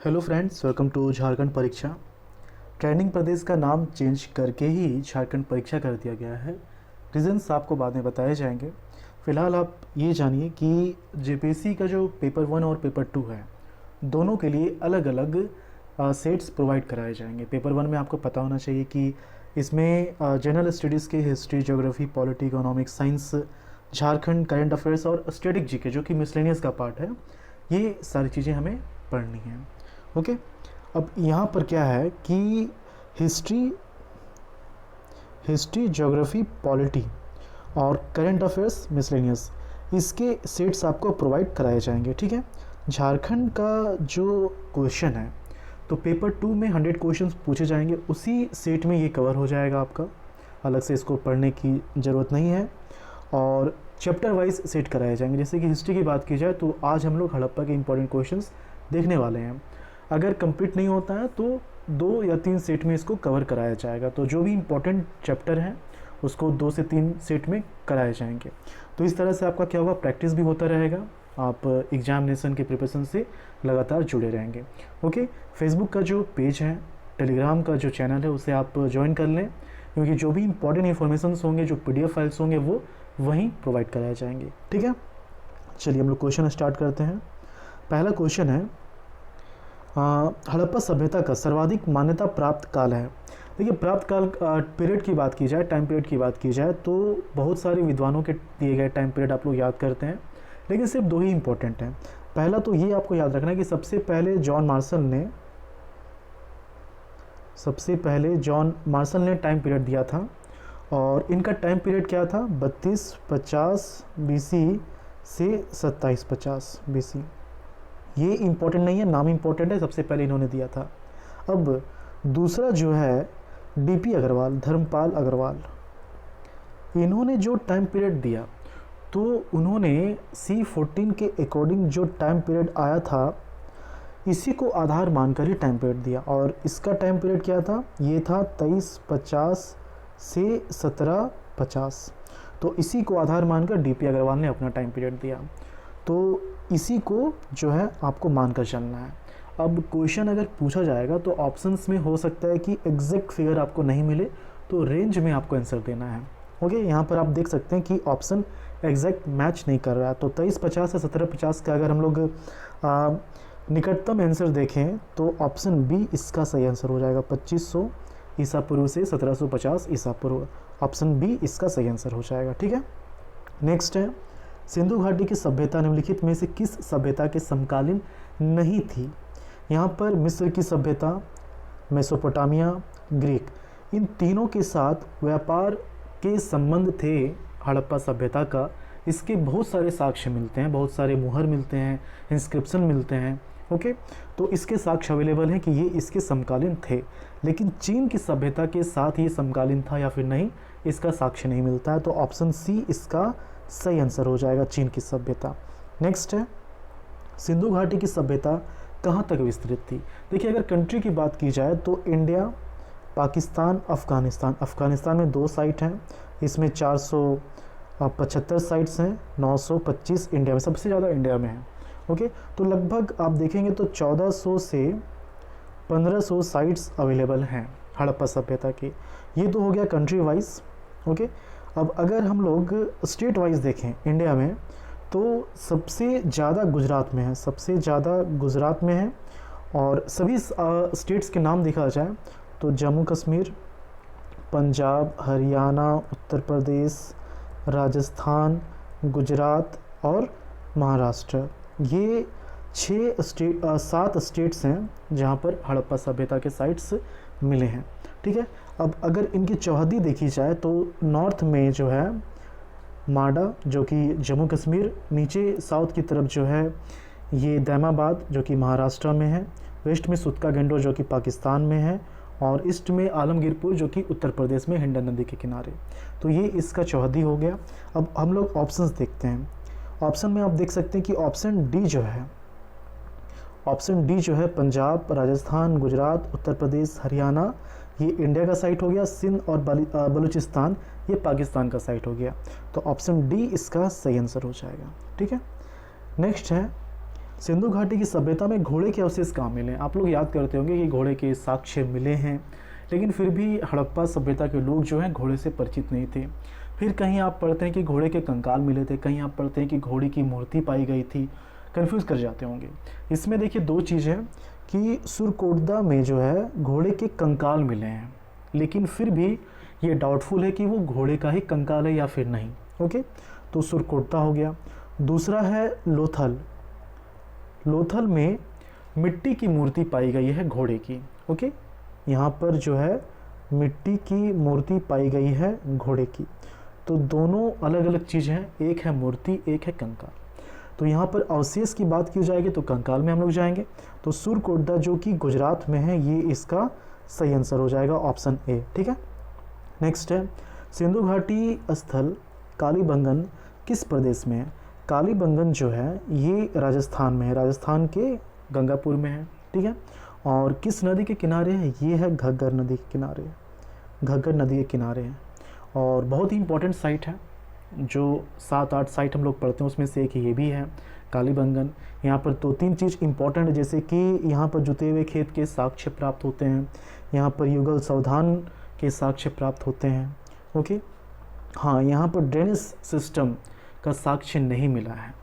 Hello friends, welcome to Jharkhand परीक्षा। Trending प्रदेश का नाम चेंज करके ही झारखंड परीक्षा कर दिया गया है। रीजंस आपको बाद में बताए जाएंगे। फ़िलहाल आप ये जानिए कि जेपीएससी का जो पेपर 1 और पेपर 2 है, दोनों के लिए अलग अलग सेट्स प्रोवाइड कराए जाएंगे। पेपर 1 में आपको पता होना चाहिए कि इसमें जनरल स्टडीज़ के history, geography, polity, economics, science, Jharkhand, current affairs और स्टैटिक जीके जो कि मिसलेनियस का पार्ट है, ये सारी चीज़ें हमें पढ़नी हैं। ओके। अब यहाँ पर क्या है कि हिस्ट्री ज्योग्राफी, पॉलिटी और करंट अफेयर्स, मिसलेनियस, इसके सेट्स आपको प्रोवाइड कराए जाएंगे। ठीक है। झारखंड का जो क्वेश्चन है, तो पेपर 2 में 100 क्वेश्चंस पूछे जाएंगे, उसी सेट में ये कवर हो जाएगा आपका। अलग से इसको पढ़ने की ज़रूरत नहीं है। और चैप्टर वाइज सेट कराए जाएंगे। जैसे कि हिस्ट्री की बात की जाए तो आज हम लोग हड़प्पा के इंपॉर्टेंट क्वेश्चंस देखने वाले हैं। अगर कंप्लीट नहीं होता है तो 2 या 3 सेट में इसको कवर कराया जाएगा। तो जो भी इम्पोर्टेंट चैप्टर हैं उसको 2 से 3 सेट में कराए जाएंगे। तो इस तरह से आपका क्या होगा, प्रैक्टिस भी होता रहेगा, आप एग्जामिनेशन के प्रिपरेशन से लगातार जुड़े रहेंगे। ओके। फेसबुक का जो पेज है, टेलीग्राम का जो चैनल है, उसे आप ज्वाइन कर लें, क्योंकि जो भी इंपॉर्टेंट इन्फॉर्मेशन होंगे, जो PDF फाइल्स होंगे, वो वहीं प्रोवाइड कराए जाएंगे। ठीक है। चलिए हम लोग क्वेश्चन स्टार्ट करते हैं। पहला क्वेश्चन है, हड़प्पा सभ्यता का सर्वाधिक मान्यता प्राप्त काल है। देखिए, प्राप्त काल पीरियड की बात की जाए, टाइम पीरियड की बात की जाए, तो बहुत सारे विद्वानों के दिए गए टाइम पीरियड आप लोग याद करते हैं, लेकिन सिर्फ 2 ही इंपॉर्टेंट हैं। पहला तो ये आपको याद रखना है कि सबसे पहले जॉन मार्शल ने टाइम पीरियड दिया था, और इनका टाइम पीरियड क्या था, 3250 BC से 2750 BC। ये इम्पोर्टेंट नहीं है, नाम इम्पोर्टेंट है, सबसे पहले इन्होंने दिया था। अब दूसरा जो है DP अग्रवाल, धर्मपाल अग्रवाल, इन्होंने जो टाइम पीरियड दिया, तो उन्होंने C14 के अकॉर्डिंग जो टाइम पीरियड आया था, इसी को आधार मानकर ही टाइम पीरियड दिया। और इसका टाइम पीरियड क्या था, ये था 2350 से 1750। तो इसी को आधार मानकर DP अग्रवाल ने अपना टाइम पीरियड दिया। तो इसी को जो है आपको मानकर चलना है। अब क्वेश्चन अगर पूछा जाएगा तो ऑप्शंस में हो सकता है कि एग्जैक्ट फिगर आपको नहीं मिले, तो रेंज में आपको आंसर देना है। ओके। यहाँ पर आप देख सकते हैं कि ऑप्शन एग्जैक्ट मैच नहीं कर रहा है। तो 2350 से 1750 का अगर हम लोग निकटतम आंसर देखें तो ऑप्शन बी इसका सही आंसर हो जाएगा। 2500 ईसा पूर्व से 1750 ईसा पूर्व, ऑप्शन बी इसका सही आंसर हो जाएगा। ठीक है। नेक्स्ट है, सिंधु घाटी की सभ्यता निम्नलिखित में से किस सभ्यता के समकालीन नहीं थी। यहाँ पर मिस्र की सभ्यता, मेसोपोटामिया, ग्रीक, इन तीनों के साथ व्यापार के संबंध थे हड़प्पा सभ्यता का। इसके बहुत सारे साक्ष्य मिलते हैं, बहुत सारे मुहर मिलते हैं, इंस्क्रिप्शन मिलते हैं। ओके। तो इसके साक्ष्य अवेलेबल हैं कि ये इसके समकालीन थे, लेकिन चीन की सभ्यता के साथ ये समकालीन था या फिर नहीं, इसका साक्ष्य नहीं मिलता है। तो ऑप्शन सी इसका सही आंसर हो जाएगा, चीन की सभ्यता। नेक्स्ट है, सिंधु घाटी की सभ्यता कहाँ तक विस्तृत थी। देखिए, अगर कंट्री की बात की जाए तो इंडिया, पाकिस्तान, अफ़गानिस्तान। अफ़गानिस्तान में 2 साइट हैं, इसमें 475 साइट्स हैं, 925 इंडिया में, सबसे ज़्यादा इंडिया में है। ओके। तो लगभग आप देखेंगे तो 1400 से 1500 साइट्स अवेलेबल हैं हड़प्पा सभ्यता की। ये तो हो गया कंट्री वाइज। ओके। अब अगर हम लोग स्टेट वाइज देखें इंडिया में, तो सबसे ज़्यादा गुजरात में है, सबसे ज़्यादा गुजरात में है। और सभी स्टेट्स के नाम देखा जाए तो जम्मू कश्मीर, पंजाब, हरियाणा, उत्तर प्रदेश, राजस्थान, गुजरात और महाराष्ट्र, ये 7 स्टेट्स हैं जहाँ पर हड़प्पा सभ्यता के साइट्स मिले हैं। ठीक है। अब अगर इनकी चौहदी देखी जाए तो नॉर्थ में जो है माडा, जो कि जम्मू कश्मीर, नीचे साउथ की तरफ जो है ये दैमाबाद, जो कि महाराष्ट्र में है, वेस्ट में सुतका गेंडो, जो कि पाकिस्तान में है, और ईस्ट में आलमगीरपुर, जो कि उत्तर प्रदेश में हिंडन नदी के किनारे। तो ये इसका चौहदी हो गया। अब हम लोग ऑप्शंस देखते हैं। ऑप्शन में आप देख सकते हैं कि ऑप्शन डी जो है पंजाब, राजस्थान, गुजरात, उत्तर प्रदेश, हरियाणा, ये इंडिया का साइट हो गया। सिंध और बलूचिस्तान ये पाकिस्तान का साइट हो गया। तो ऑप्शन डी इसका सही आंसर हो जाएगा। ठीक है। नेक्स्ट है, सिंधु घाटी की सभ्यता में घोड़े के अवशेष कहाँ मिले? आप लोग याद करते होंगे कि घोड़े के साक्ष्य मिले हैं, लेकिन फिर भी हड़प्पा सभ्यता के लोग जो हैं घोड़े से परिचित नहीं थे। फिर कहीं आप पढ़ते हैं कि घोड़े के कंकाल मिले थे, कहीं आप पढ़ते हैं कि घोड़े की मूर्ति पाई गई थी, कंफ्यूज कर जाते होंगे। इसमें देखिए दो चीज़ है कि सुरकोटदा में जो है घोड़े के कंकाल मिले हैं, लेकिन फिर भी ये डाउटफुल है कि वो घोड़े का ही कंकाल है या फिर नहीं। ओके, तो सुरकोटदा हो गया। दूसरा है लोथल। लोथल में मिट्टी की मूर्ति पाई गई है घोड़े की। ओके, यहाँ पर जो है मिट्टी की मूर्ति पाई गई है घोड़े की। तो दोनों अलग अलग चीज़ हैं, एक है मूर्ति, एक है कंकाल। तो यहाँ पर अवशेष की बात की जाएगी तो कंकाल में हम लोग जाएंगे। तो सुरकोटदा जो कि गुजरात में है, ये इसका सही आंसर हो जाएगा, ऑप्शन ए। ठीक है, नेक्स्ट है सिंधु घाटी स्थल कालीबंगन किस प्रदेश में है? कालीबंगन जो है ये राजस्थान में है, राजस्थान के गंगापुर में है। ठीक है, और किस नदी के किनारे है? ये है घग्गर नदी के किनारे, घग्गर नदी के किनारे है। और बहुत ही इंपॉर्टेंट साइट है, जो 7-8 साइट हम लोग पढ़ते हैं उसमें से एक ये भी है कालीबंगन। यहाँ पर 2-3 चीज़ इंपॉर्टेंट है, जैसे कि यहाँ पर जुते हुए खेत के साक्ष्य प्राप्त होते हैं, यहाँ पर युगल सावधान के साक्ष्य प्राप्त होते हैं। ओके, हाँ, यहाँ पर ड्रेनेज सिस्टम का साक्ष्य नहीं मिला है।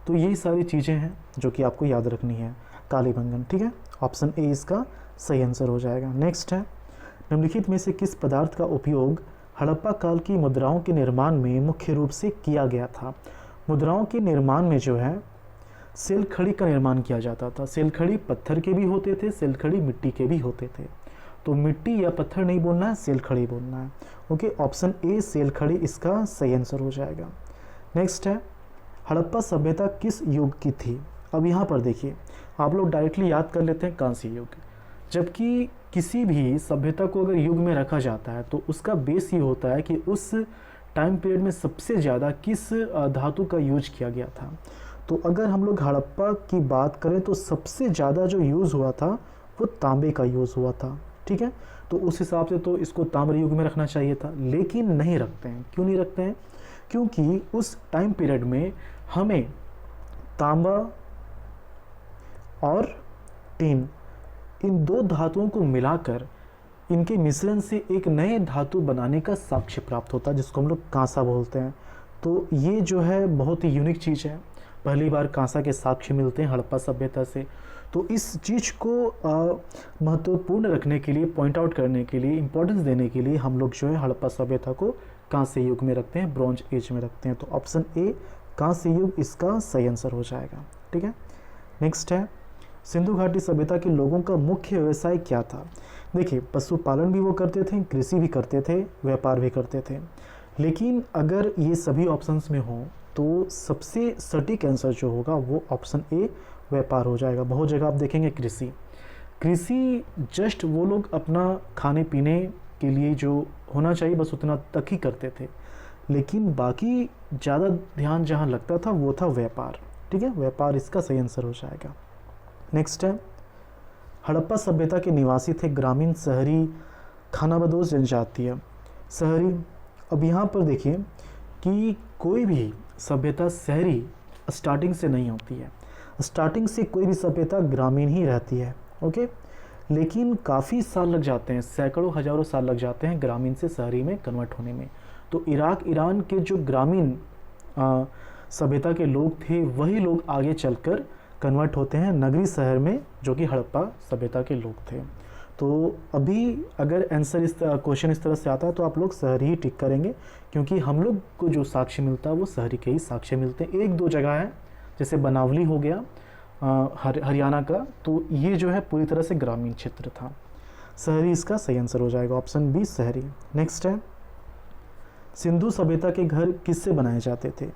तो यही सारी चीज़ें हैं जो कि आपको याद रखनी है कालीबंगन। ठीक है, ऑप्शन ए इसका सही आंसर हो जाएगा। नेक्स्ट है निम्नलिखित में से किस पदार्थ का उपयोग हड़प्पा काल की मुद्राओं के निर्माण में मुख्य रूप से किया गया था? मुद्राओं के निर्माण में जो है सेलखड़ी का निर्माण किया जाता था। सेलखड़ी पत्थर के भी होते थे, सेलखड़ी मिट्टी के भी होते थे। तो मिट्टी या पत्थर नहीं बोलना है, सेलखड़ी बोलना है। ओके, ऑप्शन ए सेलखड़ी इसका सही आंसर हो जाएगा। नेक्स्ट है हड़प्पा सभ्यता किस युग की थी? अब यहाँ पर देखिए, आप लोग डायरेक्टली याद कर लेते हैं कांस्य युग, जबकि किसी भी सभ्यता को अगर युग में रखा जाता है तो उसका बेस ये होता है कि उस टाइम पीरियड में सबसे ज़्यादा किस धातु का यूज किया गया था। तो अगर हम लोग हड़प्पा की बात करें तो सबसे ज़्यादा जो यूज़ हुआ था वो तांबे का यूज़ हुआ था। ठीक है, तो उस हिसाब से तो इसको ताम्र युग में रखना चाहिए था, लेकिन नहीं रखते हैं। क्यों नहीं रखते हैं? क्योंकि उस टाइम पीरियड में हमें तांबा और टीन, इन दो धातुओं को मिलाकर इनके मिश्रण से एक नए धातु बनाने का साक्ष्य प्राप्त होता है, जिसको हम लोग कांसा बोलते हैं। तो ये जो है बहुत ही यूनिक चीज़ है, पहली बार कांसा के साक्ष्य मिलते हैं हड़प्पा सभ्यता से। तो इस चीज़ को महत्वपूर्ण रखने के लिए, पॉइंट आउट करने के लिए, इम्पोर्टेंस देने के लिए हम लोग जो है हड़प्पा सभ्यता को कांस्य युग में रखते हैं, ब्रॉन्ज एज में रखते हैं। तो ऑप्शन ए कांस्य युग इसका सही आंसर हो जाएगा। ठीक है, नेक्स्ट है सिंधु घाटी सभ्यता के लोगों का मुख्य व्यवसाय क्या था? देखिए, पशुपालन भी वो करते थे, कृषि भी करते थे, व्यापार भी करते थे। लेकिन अगर ये सभी ऑप्शंस में हो तो सबसे सटीक आंसर जो होगा वो ऑप्शन ए व्यापार हो जाएगा। बहुत जगह आप देखेंगे कृषि जस्ट वो लोग अपना खाने पीने के लिए जो होना चाहिए बस उतना तक ही करते थे, लेकिन बाकी ज़्यादा ध्यान जहाँ लगता था वो था व्यापार। ठीक है, व्यापार इसका सही आंसर हो जाएगा। नेक्स्ट है हड़प्पा सभ्यता के निवासी थे ग्रामीण, शहरी, खानाबदोश जनजातीय। शहरी, अब यहाँ पर देखिए कि कोई भी सभ्यता शहरी स्टार्टिंग से नहीं होती है, स्टार्टिंग से कोई भी सभ्यता ग्रामीण ही रहती है। ओके, लेकिन काफ़ी साल लग जाते हैं, सैकड़ों हजारों साल लग जाते हैं ग्रामीण से शहरी में कन्वर्ट होने में। तो इराक, ईरान के जो ग्रामीण सभ्यता के लोग थे वही लोग आगे चलकर कन्वर्ट होते हैं नगरी शहर में, जो कि हड़प्पा सभ्यता के लोग थे। तो अभी अगर आंसर क्वेश्चन इस तरह से आता है तो आप लोग शहरी ही टिक करेंगे, क्योंकि हम लोग को जो साक्ष्य मिलता है वो शहरी के ही साक्ष्य मिलते हैं। एक दो जगह है, जैसे बनावली हो गया हरियाणा का, तो ये जो है पूरी तरह से ग्रामीण क्षेत्र था। शहरी इसका सही आंसर हो जाएगा, ऑप्शन बी शहरी। नेक्स्ट है सिंधु सभ्यता के घर किससे बनाए जाते थे?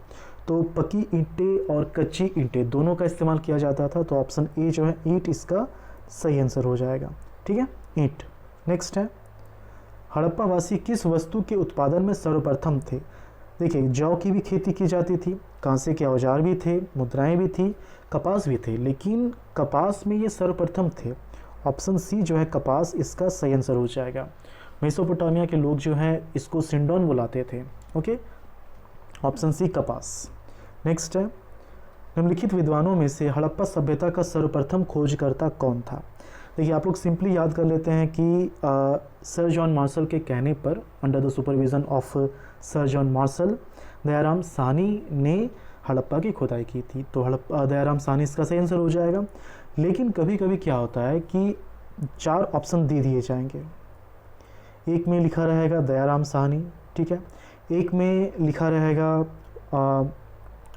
तो पक्की ईंटें और कच्ची ईंटें दोनों का इस्तेमाल किया जाता था। तो ऑप्शन ए जो है ईंट इसका सही आंसर हो जाएगा। ठीक है, ईंट। नेक्स्ट है हड़प्पा वासी किस वस्तु के उत्पादन में सर्वप्रथम थे? देखिए, जौ की भी खेती की जाती थी, कांसे के औजार भी थे, मुद्राएं भी थी, कपास भी थे, लेकिन कपास में ये सर्वप्रथम थे। ऑप्शन सी जो है कपास इसका सही आंसर हो जाएगा। मेसोपोटामिया के लोग जो हैं इसको सिंडोन बुलाते थे। ओके, ऑप्शन सी कपास। नेक्स्ट है निम्नलिखित विद्वानों में से हड़प्पा सभ्यता का सर्वप्रथम खोजकर्ता कौन था? देखिए आप लोग सिंपली याद कर लेते हैं कि सर जॉन मार्शल के कहने पर, under the supervision of sir John Marshall, Dayaram Sahni ने हड़प्पा की खुदाई की थी। तो दयाराम साहनी इसका सही आंसर हो जाएगा। लेकिन कभी कभी क्या होता है कि 4 ऑप्शन दे दिए जाएंगे। एक में लिखा रहेगा दयाराम साहनी, ठीक है, एक में लिखा रहेगा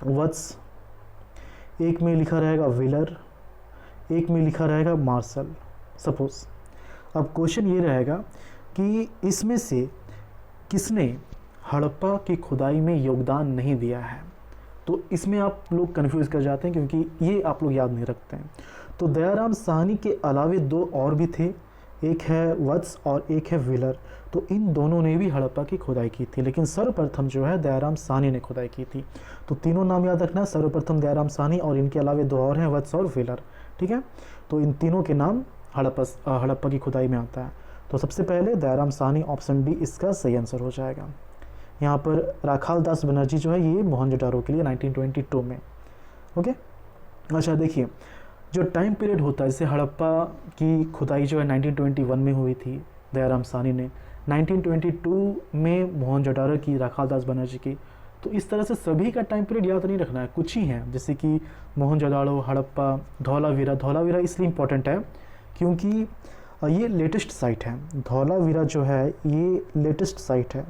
वत्स, एक में लिखा रहेगा व्हीलर, एक में लिखा रहेगा मार्शल, सपोज। अब क्वेश्चन ये रहेगा कि इसमें से किसने हड़प्पा की खुदाई में योगदान नहीं दिया है। तो इसमें आप लोग कंफ्यूज कर जाते हैं क्योंकि ये आप लोग याद नहीं रखते हैं। तो दयाराम साहनी के अलावे 2 और भी थे, एक है वत्स और एक है व्हीलर। तो इन दोनों ने भी हड़प्पा की खुदाई की थी, लेकिन सर्वप्रथम जो है दयाराम साहनी ने खुदाई की थी। तो तीनों नाम याद रखना, सर्वप्रथम दयाराम साहनी और इनके अलावे 2 और हैं, वत्स और व्हीलर, ठीक है। तो इन तीनों के नाम हड़प्पा की खुदाई में आता है। तो सबसे पहले दयाराम साहनी, ऑप्शन डी इसका सही आंसर हो जाएगा। यहाँ पर राखाल दास बनर्जी जो है ये मोहनजोदारो के लिए 1922 में, ओके। अच्छा देखिए, जो टाइम पीरियड होता है, जैसे हड़प्पा की खुदाई जो है 1921 में हुई थी दयाराम साहनी ने, 1922 में मोहनजोदारो की राखाल दास बनर्जी की। तो इस तरह से सभी का टाइम पीरियड याद नहीं रखना है, कुछ ही हैं, जैसे कि मोहनजोदारो, हड़प्पा, धौलावीरा। धौलावीरा इसलिए इम्पोर्टेंट है क्योंकि ये लेटेस्ट साइट है। धौलावीरा जो है ये लेटेस्ट साइट है।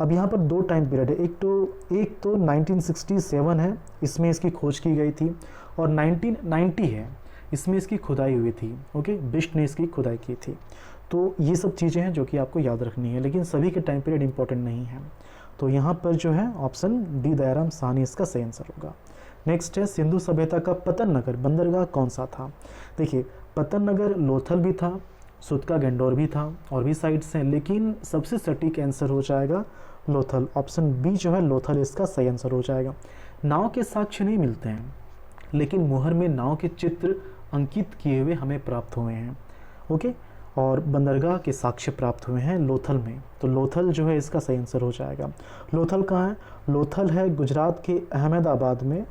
अब यहाँ पर 2 टाइम पीरियड है, एक तो 1967 है, इसमें इसकी खोज की गई थी, और 1990 है, इसमें इसकी खुदाई हुई थी, ओके, बिस्ट ने इसकी खुदाई की थी। तो ये सब चीज़ें हैं जो कि आपको याद रखनी है, लेकिन सभी के टाइम पीरियड इंपॉर्टेंट नहीं है। तो यहाँ पर जो है ऑप्शन डी दयाराम साहनी इसका सही आंसर होगा। नेक्स्ट है, सिंधु सभ्यता का पतन नगर बंदरगाह कौन सा था? देखिए, पतन नगर लोथल भी था, सुतका गंडोर भी था, और भी साइट्स हैं, लेकिन सबसे सटीक आंसर हो जाएगा लोथल। ऑप्शन बी जो है लोथल इसका सही आंसर हो जाएगा। नाव के साक्ष्य नहीं मिलते हैं, लेकिन मुहर में नाव के चित्र अंकित किए हुए हमें प्राप्त हुए हैं, ओके, और बंदरगाह के साक्ष्य प्राप्त हुए हैं लोथल में। तो लोथल जो है इसका सही आंसर हो जाएगा। लोथल कहाँ है? लोथल है गुजरात के अहमदाबाद में।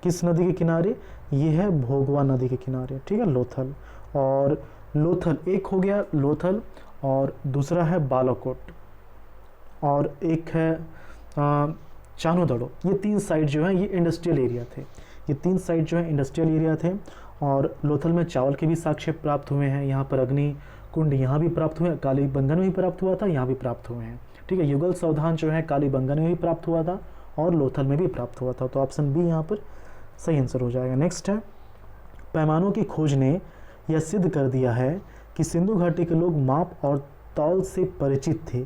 किस नदी के किनारे? ये है भोगवा नदी के किनारे, ठीक है, लोथल। और लोथल एक हो गया लोथल, और दूसरा है बालाकोट, और एक है चानोदड़ो। ये 3 साइट जो है ये इंडस्ट्रियल एरिया थे। ये 3 साइट जो है इंडस्ट्रियल एरिया थे, और लोथल में चावल के भी साक्ष्य प्राप्त हुए हैं। यहाँ पर अग्नि कुंड यहाँ भी प्राप्त हुए, कालीबंगन में भी प्राप्त हुआ था, यहाँ भी प्राप्त हुए हैं, ठीक है। युगल सावधान जो है कालीबंगन में भी प्राप्त हुआ था और लोथल में भी प्राप्त हुआ था। तो ऑप्शन बी यहाँ पर सही आंसर हो जाएगा। नेक्स्ट है, पैमानों की खोज ने यह सिद्ध कर दिया है कि सिंधु घाटी के लोग माप और तौल से परिचित थे।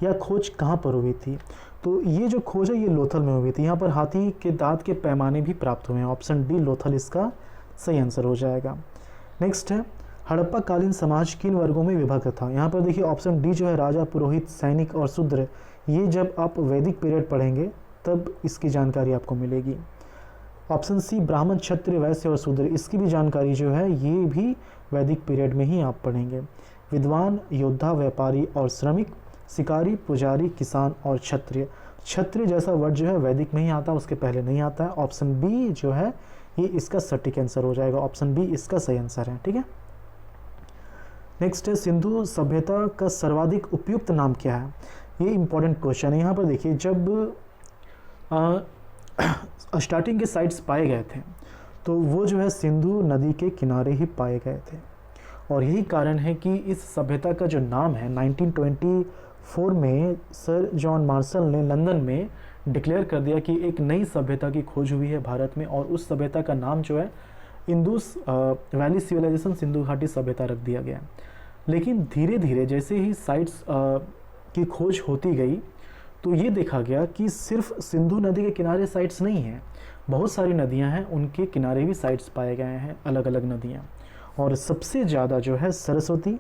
यह खोज कहाँ पर हुई थी? तो ये जो खोज है ये लोथल में हुई थी। यहाँ पर हाथी के दांत के पैमाने भी प्राप्त हुए हैं। ऑप्शन डी लोथल इसका सही आंसर हो जाएगा। नेक्स्ट है, हड़प्पा कालीन समाज किन वर्गों में विभक्त था? यहाँ पर देखिए ऑप्शन डी जो है राजा, पुरोहित, सैनिक और शूद्र। ये जब आप वैदिक पीरियड पढ़ेंगे तब इसकी जानकारी आपको मिलेगी। ऑप्शन सी ब्राह्मण, क्षत्रिय, वैश्य और शूद्र, इसकी भी जानकारी जो है ये भी वैदिक पीरियड में ही आप पढ़ेंगे। विद्वान, योद्धा, व्यापारी और श्रमिक, शिकारी, पुजारी, किसान और क्षत्रिय। क्षत्रिय जैसा वर्ड जो है वैदिक में ही आता है, उसके पहले नहीं आता है। ऑप्शन बी जो है ये इसका सटीक आंसर हो जाएगा। ऑप्शन बी इसका सही आंसर है, ठीक है। नेक्स्ट है, सिंधु सभ्यता का सर्वाधिक उपयुक्त नाम क्या है? ये इंपॉर्टेंट क्वेश्चन है। यहाँ पर देखिए, जब स्टार्टिंग के साइट्स पाए गए थे तो वो जो है सिंधु नदी के किनारे ही पाए गए थे, और यही कारण है कि इस सभ्यता का जो नाम है 1924 में सर जॉन मार्शल ने लंदन में डिक्लेयर कर दिया कि एक नई सभ्यता की खोज हुई है भारत में, और उस सभ्यता का नाम जो है इंडस वैली सिविलाइजेशन, सिंधु घाटी सभ्यता रख दिया गया। लेकिन धीरे धीरे जैसे ही साइट्स की खोज होती गई तो ये देखा गया कि सिर्फ सिंधु नदी के किनारे साइट्स नहीं हैं, बहुत सारी नदियां हैं, उनके किनारे भी साइट्स पाए गए हैं, अलग अलग नदियां। और सबसे ज़्यादा जो है सरस्वती,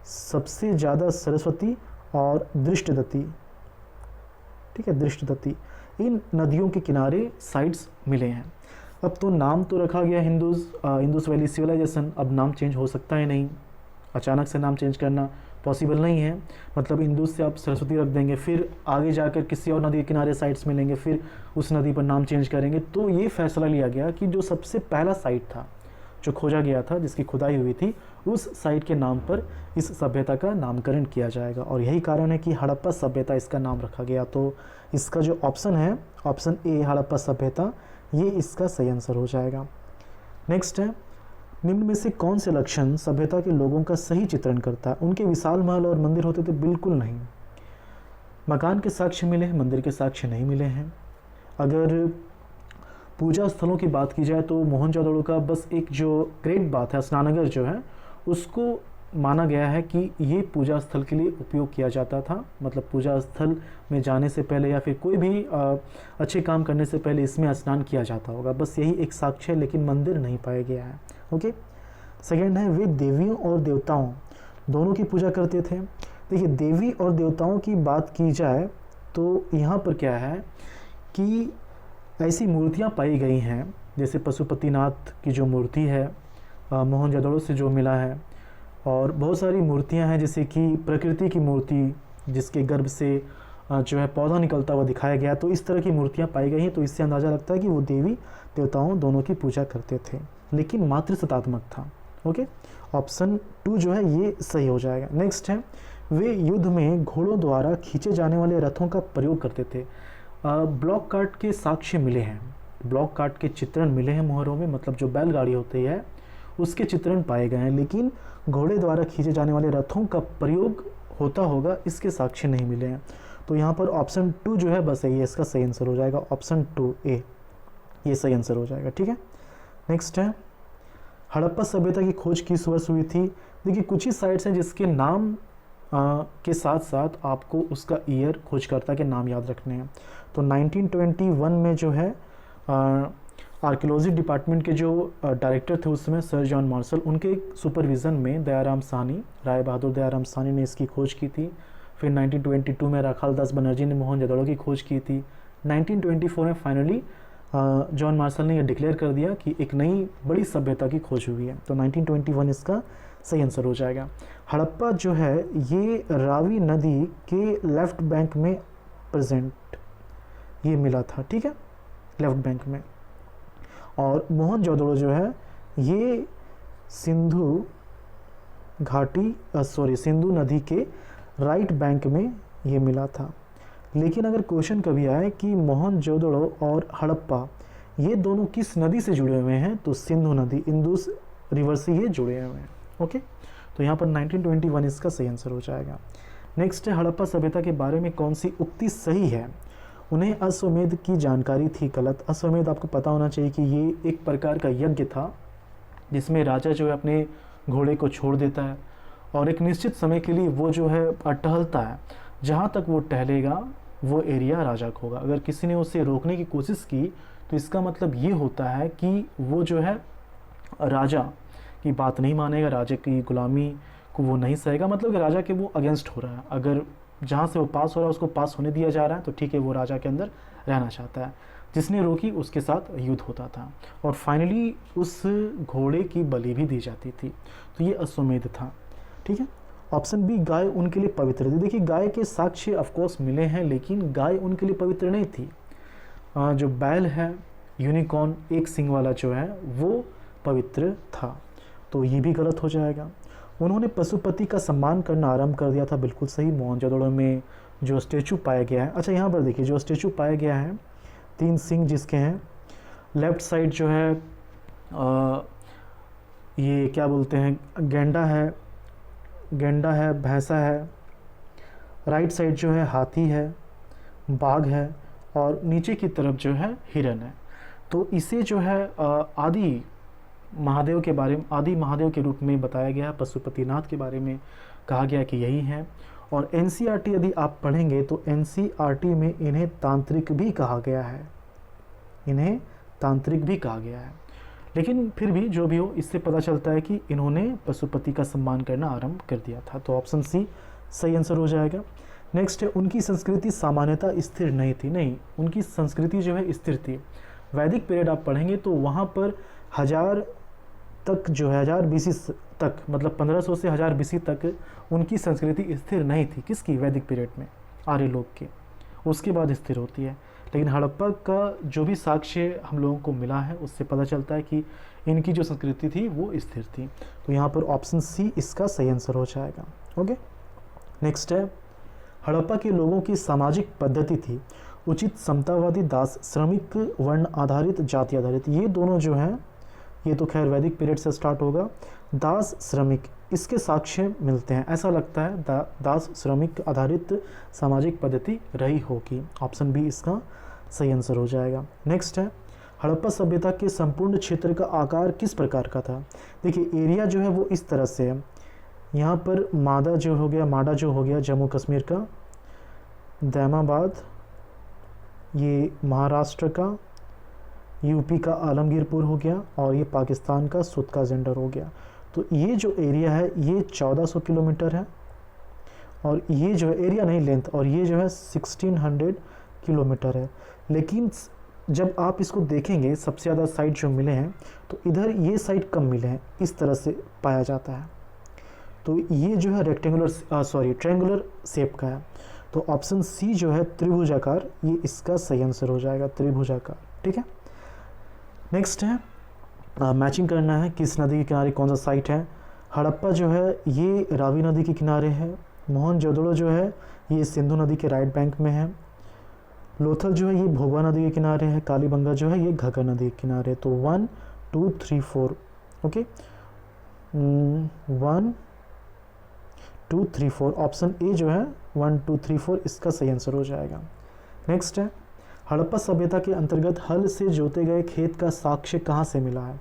सबसे ज़्यादा सरस्वती और दृष्टदती, ठीक है, दृष्टदती, इन नदियों के किनारे साइट्स मिले हैं। अब तो नाम तो रखा गया इंडस वैली सिविलाइजेशन, अब नाम चेंज हो सकता है नहीं, अचानक से नाम चेंज करना पॉसिबल नहीं है। मतलब इंदुस से आप सरस्वती रख देंगे, फिर आगे जाकर किसी और नदी के किनारे साइट्स मिलेंगे, फिर उस नदी पर नाम चेंज करेंगे। तो ये फैसला लिया गया कि जो सबसे पहला साइट था जो खोजा गया था, जिसकी खुदाई हुई थी, उस साइट के नाम पर इस सभ्यता का नामकरण किया जाएगा। और यही कारण है कि हड़प्पा सभ्यता इसका नाम रखा गया। तो इसका जो ऑप्शन है, ऑप्शन ए हड़प्पा सभ्यता, ये इसका सही आंसर हो जाएगा। नेक्स्ट है, निम्न में से कौन से लक्षण सभ्यता के लोगों का सही चित्रण करता है? उनके विशाल महल और मंदिर होते थे? बिल्कुल नहीं। मकान के साक्ष्य मिले हैं, मंदिर के साक्ष्य नहीं मिले हैं। अगर पूजा स्थलों की बात की जाए तो मोहनजोदड़ो का बस एक जो ग्रेट बात है, स्नानगर जो है, उसको माना गया है कि ये पूजा स्थल के लिए उपयोग किया जाता था। मतलब पूजा स्थल में जाने से पहले या फिर कोई भी अच्छे काम करने से पहले इसमें स्नान किया जाता होगा, बस यही एक साक्ष्य है, लेकिन मंदिर नहीं पाया गया है। ओके। सेकेंड है, वे देवियों और देवताओं दोनों की पूजा करते थे। देखिए, देवी और देवताओं की बात की जाए तो यहाँ पर क्या है कि ऐसी मूर्तियाँ पाई गई हैं, जैसे पशुपतिनाथ की जो मूर्ति है मोहनजोदड़ो से जो मिला है, और बहुत सारी मूर्तियाँ हैं जैसे कि प्रकृति की मूर्ति जिसके गर्भ से जो है पौधा निकलता हुआ दिखाया गया। तो इस तरह की मूर्तियाँ पाई गई हैं, तो इससे अंदाज़ा लगता है कि वो देवी देवताओं दोनों की पूजा करते थे, लेकिन मातृ सत्तात्मक था। ओके, ऑप्शन 2 जो है ये सही हो जाएगा। नेक्स्ट है, वे युद्ध में घोड़ों द्वारा खींचे जाने वाले रथों का प्रयोग करते थे। ब्लॉक कार्ट के साक्ष्य मिले हैं, ब्लॉक कार्ट के चित्रण मिले हैं मोहरों में, मतलब जो बैलगाड़ी होती है उसके चित्रण पाए गए हैं, लेकिन घोड़े द्वारा खींचे जाने वाले रथों का प्रयोग होता होगा इसके साक्ष्य नहीं मिले हैं। तो यहाँ पर ऑप्शन 2 जो है बस यही इसका सही आंसर हो जाएगा। ऑप्शन 2A ये सही आंसर हो जाएगा। ठीक है। नेक्स्ट है, हड़प्पा सभ्यता की खोज किस वर्ष हुई थी? देखिए, कुछ ही साइट्स हैं जिसके नाम के साथ साथ आपको उसका ईयर खोजकर्ता के नाम याद रखने हैं। तो 1921 में जो है आर्कियोलॉजी डिपार्टमेंट के जो डायरेक्टर थे उस समय सर जॉन मार्शल, उनके सुपरविज़न में दयाराम साहनी, राय बहादुर दयाराम साहनी ने इसकी खोज की थी। फिर 1922 में राखालदास बनर्जी ने मोहनजोदड़ो की खोज की थी। 1924 में फाइनली जॉन मार्शल ने यह डिक्लेयर कर दिया कि एक नई बड़ी सभ्यता की खोज हुई है। तो 1921 इसका सही आंसर हो जाएगा। हड़प्पा जो है ये रावी नदी के लेफ्ट बैंक में प्रेजेंट ये मिला था। ठीक है, लेफ्ट बैंक में। और मोहनजोदड़ो जो है ये सिंधु नदी के राइट बैंक में ये मिला था। लेकिन अगर क्वेश्चन कभी आए कि मोहनजोदड़ो और हड़प्पा ये दोनों किस नदी से जुड़े हुए हैं, तो सिंधु नदी, इंदुस रिवर से ये जुड़े हुए हैं। ओके, तो यहाँ पर 1921 इसका सही आंसर हो जाएगा। नेक्स्ट है, हड़प्पा सभ्यता के बारे में कौन सी उक्ति सही है? उन्हें अश्वमेध की जानकारी थी गलत। अश्वमेध आपको पता होना चाहिए कि ये एक प्रकार का यज्ञ था जिसमें राजा जो है अपने घोड़े को छोड़ देता है और एक निश्चित समय के लिए वो जो है टहलता है। जहाँ तक वो टहलेगा वो एरिया राजा का होगा। अगर किसी ने उसे रोकने की कोशिश की तो इसका मतलब ये होता है कि वो जो है राजा की बात नहीं मानेगा, राजा की गुलामी को वो नहीं सहेगा, मतलब कि राजा के वो अगेंस्ट हो रहा है। अगर जहाँ से वो पास हो रहा है उसको पास होने दिया जा रहा है तो ठीक है, वो राजा के अंदर रहना चाहता है। जिसने रोकी उसके साथ युद्ध होता था और फाइनली उस घोड़े की बलि भी दी जाती थी। तो ये अश्वमेध था। ठीक है। ऑप्शन बी, गाय उनके लिए पवित्र थी। देखिए, गाय के साक्ष्य ऑफकोर्स मिले हैं, लेकिन गाय उनके लिए पवित्र नहीं थी। जो बैल है, यूनिकॉर्न, एक सिंग वाला जो है वो पवित्र था। तो ये भी गलत हो जाएगा। उन्होंने पशुपति का सम्मान करना आरंभ कर दिया था। बिल्कुल सही। मोहनजोदड़ो में जो स्टेचू पाया गया है, अच्छा यहाँ पर देखिए जो स्टेचू पाया गया है 3 सिंग जिसके हैं, लेफ्ट साइड जो है ये क्या बोलते हैं, गेंडा है, भैंसा है। राइट साइड जो है हाथी है, बाघ है, और नीचे की तरफ जो है हिरन है। तो इसे जो है आदि महादेव के रूप में बताया गया है। पशुपतिनाथ के बारे में कहा गया कि यही है। और एनसीईआरटी यदि आप पढ़ेंगे तो एनसीईआरटी में इन्हें तांत्रिक भी कहा गया है। लेकिन फिर भी जो भी हो, इससे पता चलता है कि इन्होंने पशुपति का सम्मान करना आरंभ कर दिया था। तो ऑप्शन सी सही आंसर हो जाएगा। नेक्स्ट है, उनकी संस्कृति सामान्यतः स्थिर नहीं थी। नहीं, उनकी संस्कृति जो है स्थिर थी। वैदिक पीरियड आप पढ़ेंगे तो वहाँ पर 1000 तक जो है 1000 BC तक, मतलब 1500 से 1000 BC तक उनकी संस्कृति स्थिर नहीं थी। किसकी? वैदिक पीरियड में आर्य लोग की, उसके बाद स्थिर होती है। लेकिन हड़प्पा का जो भी साक्ष्य हम लोगों को मिला है उससे पता चलता है कि इनकी जो संस्कृति थी वो स्थिर थी। तो यहाँ पर ऑप्शन सी इसका सही आंसर हो जाएगा। ओके, नेक्स्ट है, हड़प्पा के लोगों की सामाजिक पद्धति थी उचित, समतावादी, दास, श्रमिक, वर्ण आधारित, जाति आधारित। ये दोनों जो हैं, ये तो खैर वैदिक पीरियड से स्टार्ट होगा। दास, श्रमिक, इसके साक्ष्य मिलते हैं, ऐसा लगता है दास श्रमिक आधारित सामाजिक पद्धति रही होगी। ऑप्शन बी इसका सही आंसर हो जाएगा। नेक्स्ट है, हड़प्पा सभ्यता के संपूर्ण क्षेत्र का आकार किस प्रकार का था? देखिए एरिया जो है वो इस तरह से है, यहाँ पर माडा जो हो गया जम्मू कश्मीर का, दैमाबाद ये महाराष्ट्र का, यूपी का आलमगीरपुर हो गया, और ये पाकिस्तान का सुत का जेंडर हो गया। तो ये जो एरिया है ये 1400 किलोमीटर है, और ये जो है एरिया नहीं लेंथ, और ये जो है 1600 किलोमीटर है। लेकिन जब आप इसको देखेंगे सबसे ज़्यादा साइट जो मिले हैं तो इधर ये साइट कम मिले हैं, इस तरह से पाया जाता है। तो ये जो है ट्रायंगुलर शेप का है। तो ऑप्शन सी जो है त्रिभुजाकार, ये इसका सही आंसर हो जाएगा, त्रिभुजाकार। ठीक है, नेक्स्ट है, मैचिंग करना है किस नदी के किनारे कौन सा साइट है। हड़प्पा जो है ये रावी नदी के किनारे है, मोहनजोदड़ो जो है ये सिंधु नदी के राइट बैंक में है, लोथल जो है ये भोगवा नदी के किनारे है, कालीबंगा जो है ये घग्गर नदी के किनारे। तो 1 2 3 4, ओके, 1 2 3 4, ऑप्शन ए जो है 1 2 3 4 इसका सही आंसर हो जाएगा। नेक्स्ट है, हड़प्पा सभ्यता के अंतर्गत हल से जोते गए खेत का साक्ष्य कहाँ से मिला है?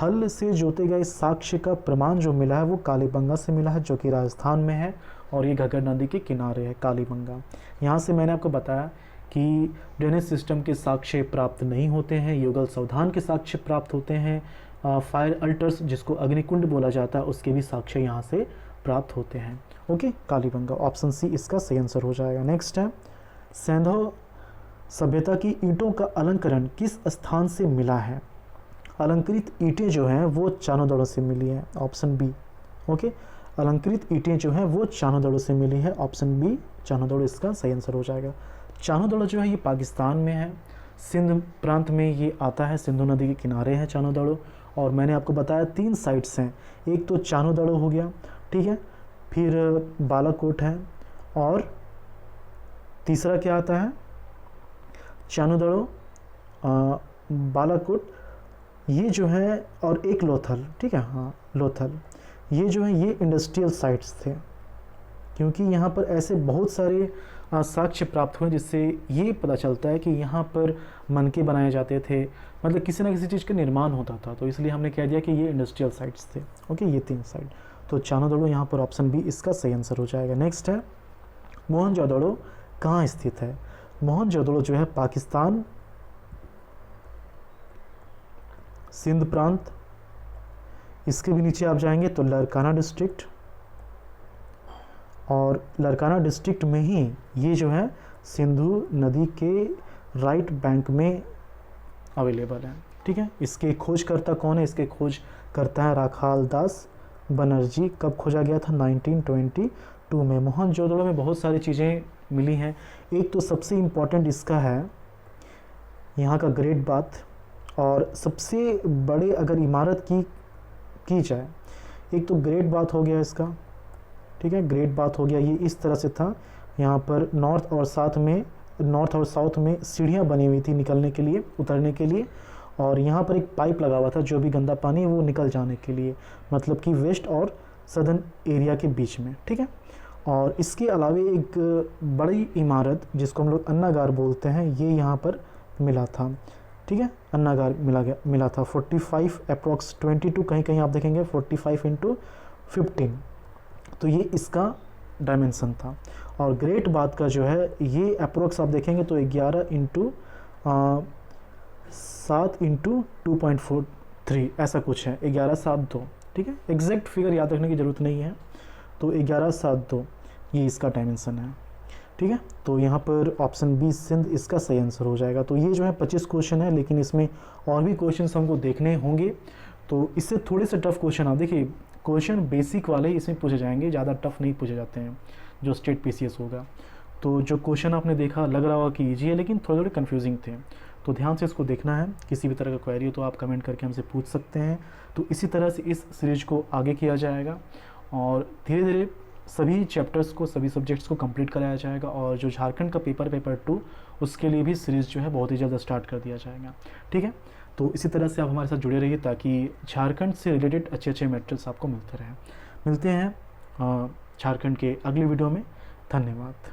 हल से जोते गए साक्ष्य का प्रमाण जो मिला है वो कालीबंगा से मिला है, जो कि राजस्थान में है, और ये घग्गर नदी के किनारे है कालीबंगा। यहाँ से मैंने आपको बताया कि ड्रेनेज सिस्टम के साक्ष्य प्राप्त नहीं होते हैं, युगल सावधान के साक्ष्य प्राप्त होते हैं, फायर अल्टर्स जिसको अग्निकुंड बोला जाता है उसके भी साक्ष्य यहाँ से प्राप्त होते हैं। ओके, कालीबंगा, ऑप्शन सी इसका सही आंसर हो जाएगा। नेक्स्ट है, सैंधव सभ्यता की ईंटों का अलंकरण किस स्थान से मिला है? अलंकृत ईंटें जो हैं वो चानोदड़ो से मिली हैं, ऑप्शन बी। ओके, अलंकृत ईंटें जो हैं वो चानोदड़ो से मिली है, ऑप्शन बी चानोदड़ो इसका सही आंसर हो जाएगा। चानोदड़ो जो है ये पाकिस्तान में है, सिंध प्रांत में ये आता है, सिंधु नदी के किनारे है चानोदड़ो। और मैंने आपको बताया 3 साइट्स हैं, एक तो चानोदड़ो हो गया, ठीक है, फिर बालाकोट है, और तीसरा क्या आता है, चानोदड़ो, बालाकोट, ये जो है, और एक लोथल, ठीक है, हाँ लोथल, ये जो है ये इंडस्ट्रियल साइट्स थे, क्योंकि यहाँ पर ऐसे बहुत सारे साक्ष्य प्राप्त हुए जिससे ये पता चलता है कि यहाँ पर मनके बनाए जाते थे, मतलब किसी ना किसी चीज़ का निर्माण होता था, तो इसलिए हमने कह दिया कि ये इंडस्ट्रियल साइट्स थे। ओके, ये 3 साइट, तो चानोदड़ो यहाँ पर ऑप्शन बी इसका सही आंसर हो जाएगा। नेक्स्ट है, मोहनजोदड़ो कहाँ स्थित है? मोहनजोदड़ो जो है पाकिस्तान, सिंध प्रांत, इसके भी नीचे आप जाएंगे तो लरकाना डिस्ट्रिक्ट, और लरकाना डिस्ट्रिक्ट में ही ये जो है सिंधु नदी के राइट बैंक में अवेलेबल है। ठीक है, इसके खोजकर्ता कौन है? इसके खोज करता है राखाल दास बनर्जी। कब खोजा गया था? 1922 में। मोहनजोदड़ो में बहुत सारी चीज़ें मिली हैं। एक तो सबसे इम्पॉर्टेंट इसका है यहाँ का ग्रेट बाथ, और सबसे बड़े अगर इमारत की जाए, एक तो ग्रेट बाथ हो गया इसका, ठीक है, ग्रेट बाथ हो गया, ये इस तरह से था। यहाँ पर नॉर्थ और साउथ में सीढ़ियाँ बनी हुई थी निकलने के लिए, उतरने के लिए, और यहाँ पर एक पाइप लगा हुआ था जो भी गंदा पानी है वो निकल जाने के लिए, मतलब कि वेस्ट और सदर्न एरिया के बीच में। ठीक है, और इसके अलावा एक बड़ी इमारत जिसको हम लोग अन्नागार बोलते हैं, ये यहाँ पर मिला था। ठीक है, अन्नागार मिला था 45 अप्रॉक्स 22, कहीं कहीं आप देखेंगे 45 × 15, तो ये इसका डायमेंशन था। और ग्रेट बाथ का जो है ये अप्रोक्स आप देखेंगे तो 11 × 7 × 2.43 ऐसा कुछ है, 1172। ठीक है, एग्जैक्ट फिगर याद रखने की ज़रूरत नहीं है, तो 1172 ये इसका डायमेंशन है। ठीक है, तो यहाँ पर ऑप्शन बी सिंध इसका सही आंसर हो जाएगा। तो ये जो है 25 क्वेश्चन है, लेकिन इसमें और भी क्वेश्चन हमको देखने होंगे, तो इससे थोड़े से टफ क्वेश्चन आप देखिए, क्वेश्चन बेसिक वाले इसमें पूछे जाएंगे, ज़्यादा टफ नहीं पूछे जाते हैं जो स्टेट पीसीएस होगा। तो जो क्वेश्चन आपने देखा लग रहा होगा कि ईजी है, लेकिन थोड़े थोड़े कन्फ्यूजिंग थे, तो ध्यान से इसको देखना है। किसी भी तरह का क्वेरी हो तो आप कमेंट करके हमसे पूछ सकते हैं। तो इसी तरह से इस सीरीज को आगे किया जाएगा और धीरे धीरे सभी चैप्टर्स को, सभी सब्जेक्ट्स को कंप्लीट कराया जाएगा। और जो झारखंड का पेपर 2 उसके लिए भी सीरीज़ जो है बहुत ही जल्द स्टार्ट कर दिया जाएगा। ठीक है, तो इसी तरह से आप हमारे साथ जुड़े रहिए ताकि झारखंड से रिलेटेड अच्छे अच्छे मटेरियल्स आपको मिलते रहें। मिलते हैं झारखंड के अगली वीडियो में। धन्यवाद।